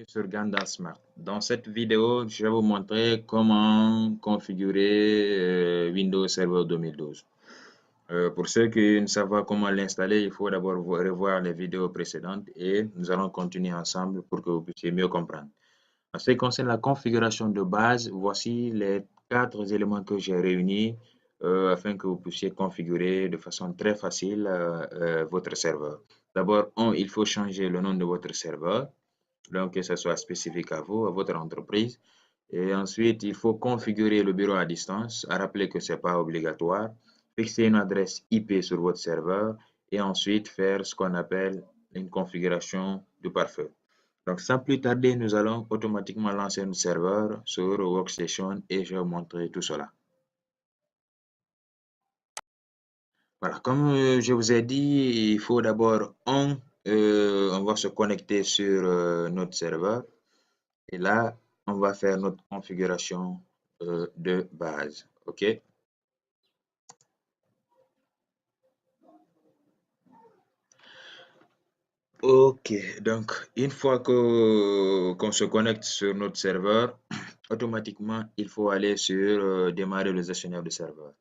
sur Ganda Smart. Dans cette vidéo, je vais vous montrer comment configurer Windows Server 2012. Pour ceux qui ne savent pas comment l'installer, il faut d'abord revoir les vidéos précédentes et nous allons continuer ensemble pour que vous puissiez mieux comprendre. En ce qui concerne la configuration de base, voici les 4 éléments que j'ai réunis afin que vous puissiez configurer de façon très facile votre serveur. D'abord, il faut changer le nom de votre serveur, donc que ce soit spécifique à vous, à votre entreprise. Et ensuite, il faut configurer le bureau à distance, à rappeler que ce n'est pas obligatoire, fixer une adresse IP sur votre serveur et ensuite faire ce qu'on appelle une configuration du pare-feu. Donc, sans plus tarder, nous allons automatiquement lancer notre serveur sur Workstation et je vais vous montrer tout cela. Voilà, comme je vous ai dit, il faut d'abord, on va se connecter sur notre serveur et là, on va faire notre configuration de base. OK? OK, donc une fois qu'on se connecte sur notre serveur, automatiquement, il faut aller sur démarrer le gestionnaire de serveur.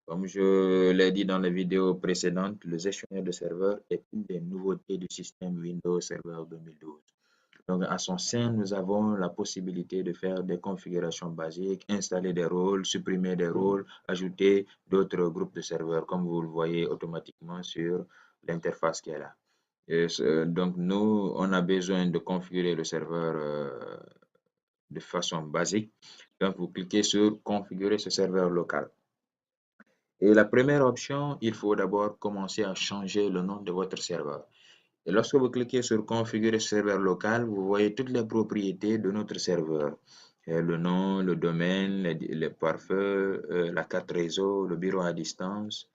Comme je l'ai dit dans les vidéos précédentes, le gestionnaire de serveur est une des nouveautés du système Windows Server 2012. Donc, à son sein, nous avons la possibilité de faire des configurations basiques, installer des rôles, supprimer des rôles, ajouter d'autres groupes de serveurs, comme vous le voyez automatiquement sur l'interface qui est là. Donc, nous, on a besoin de configurer le serveur de façon basique. Donc, vous cliquez sur configurer ce serveur local. Et la première option, il faut d'abord commencer à changer le nom de votre serveur. Et lorsque vous cliquez sur configurer serveur local, vous voyez toutes les propriétés de notre serveur. Le nom, le domaine, les pare-feu, la carte réseau, le bureau à distance,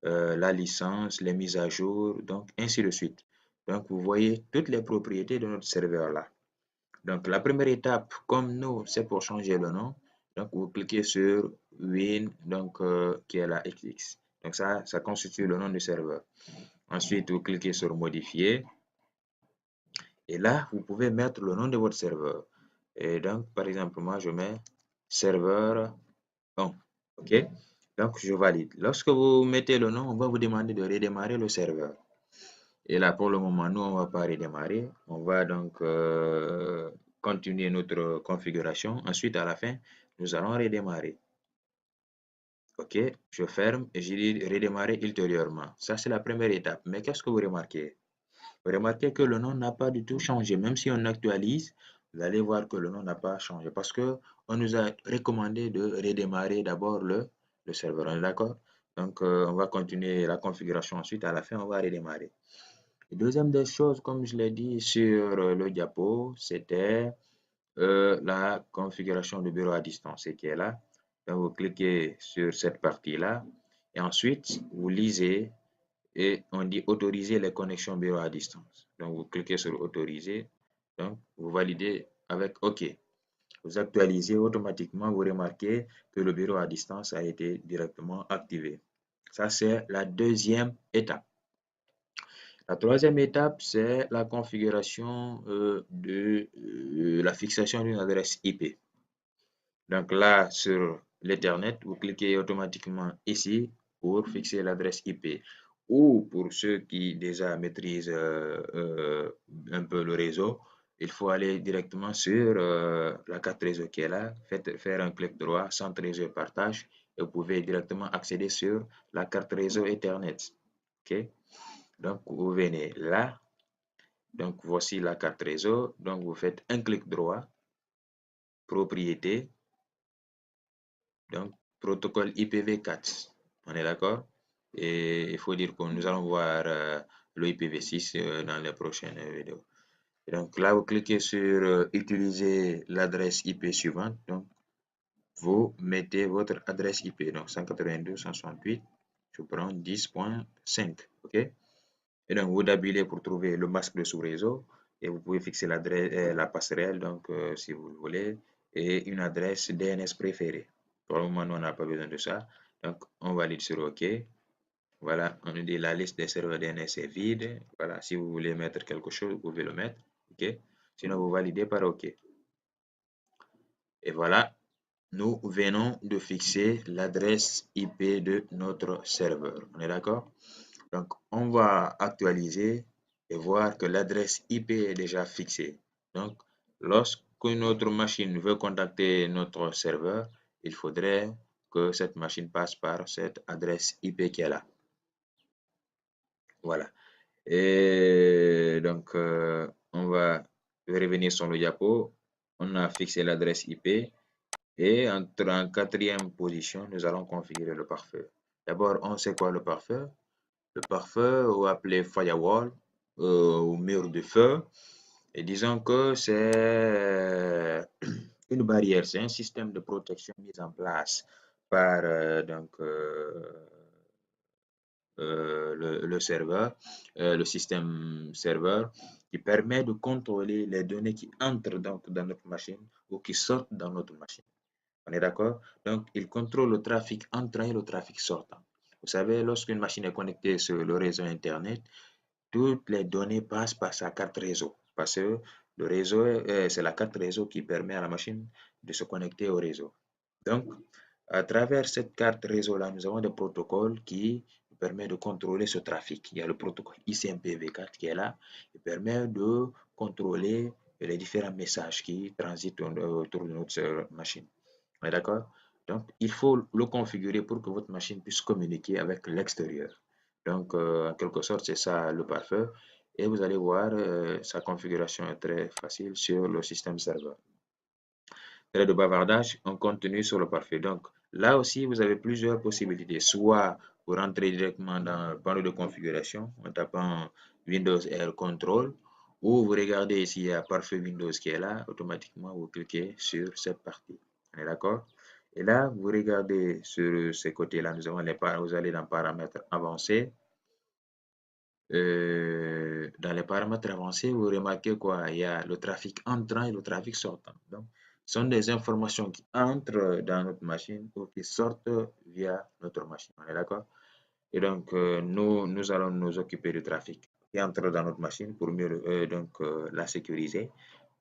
la licence, les mises à jour, donc ainsi de suite. Donc vous voyez toutes les propriétés de notre serveur là. Donc la première étape, comme nous, c'est pour changer le nom. Donc vous cliquez sur Win, donc qui est la XX. Donc ça constitue le nom du serveur. Ensuite, vous cliquez sur Modifier. Et là, vous pouvez mettre le nom de votre serveur. Et donc, par exemple, moi, je mets serveur 1. OK? Donc, je valide. Lorsque vous mettez le nom, on va vous demander de redémarrer le serveur. Et là, pour le moment, nous, on ne va pas redémarrer. On va donc continuer notre configuration. Ensuite, à la fin, nous allons redémarrer. OK? Je ferme et je dis redémarrer ultérieurement. Ça, c'est la première étape. Mais qu'est-ce que vous remarquez? Remarquez que le nom n'a pas du tout changé. Même si on actualise, vous allez voir que le nom n'a pas changé parce que on nous a recommandé de redémarrer d'abord le serveur. On est d'accord? Donc, on va continuer la configuration ensuite. À la fin, on va redémarrer. Et deuxième des choses, comme je l'ai dit sur le diapo, c'était la configuration du bureau à distance qui est là. Donc, vous cliquez sur cette partie-là et ensuite, vous lisez et on dit autoriser les connexions bureau à distance. Donc, vous cliquez sur autoriser. Donc, vous validez avec OK. Vous actualisez automatiquement, vous remarquez que le bureau à distance a été directement activé. Ça, c'est la deuxième étape. La troisième étape, c'est la configuration de la fixation d'une adresse IP. Donc là, sur l'Ethernet, vous cliquez automatiquement ici pour fixer l'adresse IP. Ou pour ceux qui déjà maîtrisent un peu le réseau, il faut aller directement sur la carte réseau qui est là, faire un clic droit, centre réseau et partage, et vous pouvez directement accéder sur la carte réseau Ethernet. OK? Donc, vous venez là. Donc, voici la carte réseau. Donc, vous faites un clic droit, propriété. Donc, protocole IPv4. On est d'accord? Et il faut dire que nous allons voir le IPv6 dans les prochaines vidéos. Et donc, là, vous cliquez sur utiliser l'adresse IP suivante. Donc, vous mettez votre adresse IP. Donc, 192.168. Je prends 10.5. OK? Et donc, vous dabulez pour trouver le masque de sous-réseau et vous pouvez fixer l'adresse, la passerelle, donc si vous le voulez, et une adresse DNS préférée. Pour le moment, nous, on n'a pas besoin de ça. Donc, on valide sur OK. Voilà, on nous dit la liste des serveurs DNS est vide. Voilà, si vous voulez mettre quelque chose, vous pouvez le mettre. OK. Sinon, vous validez par OK. Et voilà, nous venons de fixer l'adresse IP de notre serveur. On est d'accord? Donc, on va actualiser et voir que l'adresse IP est déjà fixée. Donc, lorsqu'une autre machine veut contacter notre serveur, il faudrait que cette machine passe par cette adresse IP qui est là. Voilà. Et donc, on va revenir sur le diapo. On a fixé l'adresse IP. Et en quatrième position, nous allons configurer le pare-feu. D'abord, on sait quoi le pare-feu? Le pare-feu, ou appelé firewall, ou mur de feu. Et disons que c'est une barrière, c'est un système de protection mis en place par le serveur, le système serveur, qui permet de contrôler les données qui entrent donc dans notre machine ou qui sortent dans notre machine. On est d'accord? Donc, il contrôle le trafic entrant et le trafic sortant. Vous savez, lorsqu'une machine est connectée sur le réseau Internet, toutes les données passent par sa carte réseau. Parce que le réseau, c'est la carte réseau qui permet à la machine de se connecter au réseau. Donc, à travers cette carte réseau-là, nous avons des protocoles qui permettent de contrôler ce trafic. Il y a le protocole ICMPv4 qui est là, qui permet de contrôler les différents messages qui transitent autour de notre machine. On est d'accord? Donc, il faut le configurer pour que votre machine puisse communiquer avec l'extérieur. Donc, en quelque sorte, c'est ça le pare-feu. Et vous allez voir, sa configuration est très facile sur le système serveur. Trait de bavardage, on continue sur le pare-feu. Donc, là aussi, vous avez plusieurs possibilités. Soit vous rentrez directement dans le panneau de configuration en tapant Windows R Control, ou vous regardez ici, il y a pare-feu Windows qui est là. Automatiquement, vous cliquez sur cette partie. On est d'accord? Et là, vous regardez sur ces côtés-là, nous avons vous allez dans paramètres avancés. Dans les paramètres avancés, vous remarquez quoi? Il y a le trafic entrant et le trafic sortant. Donc, ce sont des informations qui entrent dans notre machine ou qui sortent via notre machine. On est d'accord? Et donc, nous allons nous occuper du trafic qui entre dans notre machine pour mieux la sécuriser.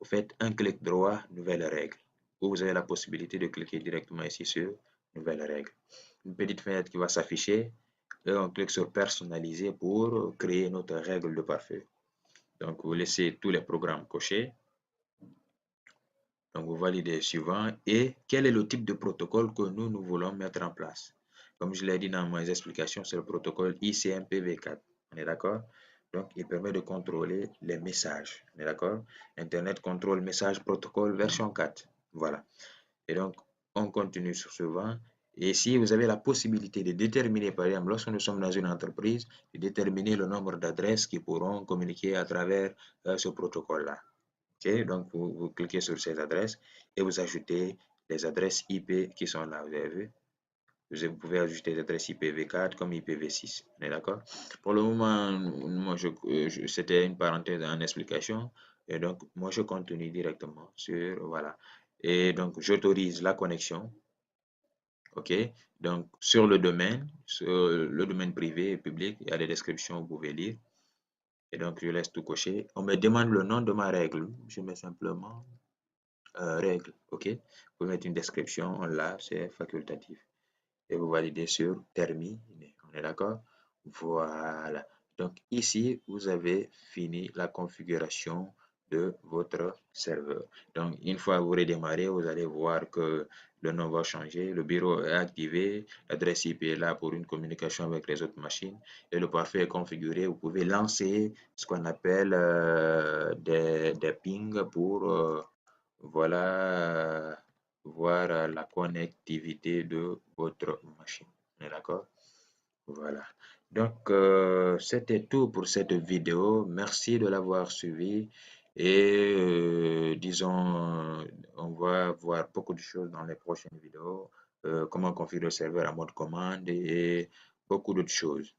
Vous faites un clic droit, nouvelle règle. Vous avez la possibilité de cliquer directement ici sur nouvelle règle. Une petite fenêtre qui va s'afficher. Et on clique sur personnaliser pour créer notre règle de pare-feu. Donc, vous laissez tous les programmes cochés. Donc, vous validez suivant. Et quel est le type de protocole que nous voulons mettre en place? Comme je l'ai dit dans mes explications, c'est le protocole ICMPv4. On est d'accord? Donc, il permet de contrôler les messages. On est d'accord? Internet Control Message Protocol version 4. Voilà. Et donc, on continue sur suivant. Et si vous avez la possibilité de déterminer, par exemple, lorsque nous sommes dans une entreprise, de déterminer le nombre d'adresses qui pourront communiquer à travers ce protocole-là. Okay? Donc, vous cliquez sur ces adresses et vous ajoutez les adresses IP qui sont là. Vous avez vu? Vous pouvez ajouter des adresses IPv4 comme IPv6. On est d'accord? Pour le moment, moi, c'était une parenthèse en explication. Et donc, moi, je continue directement sur, voilà. Et donc, j'autorise la connexion. OK? Donc, sur le domaine privé et public, il y a des descriptions, vous pouvez lire. Et donc, je laisse tout cocher. On me demande le nom de ma règle. Je mets simplement règle. OK? Vous pouvez mettre une description là, c'est facultatif. Et vous validez sur terminer. On est d'accord? Voilà. Donc, ici, vous avez fini la configuration de votre serveur. Donc, une fois que vous redémarrez, vous allez voir que le nom va changer, le bureau est activé, l'adresse IP est là pour une communication avec les autres machines et le pare-feu est configuré. Vous pouvez lancer ce qu'on appelle des pings pour voilà, voir la connectivité de votre machine. On est d'accord? Voilà. Donc, c'était tout pour cette vidéo. Merci de l'avoir suivi. Et disons, on va voir beaucoup de choses dans les prochaines vidéos. Comment configurer le serveur en mode commande et beaucoup d'autres choses.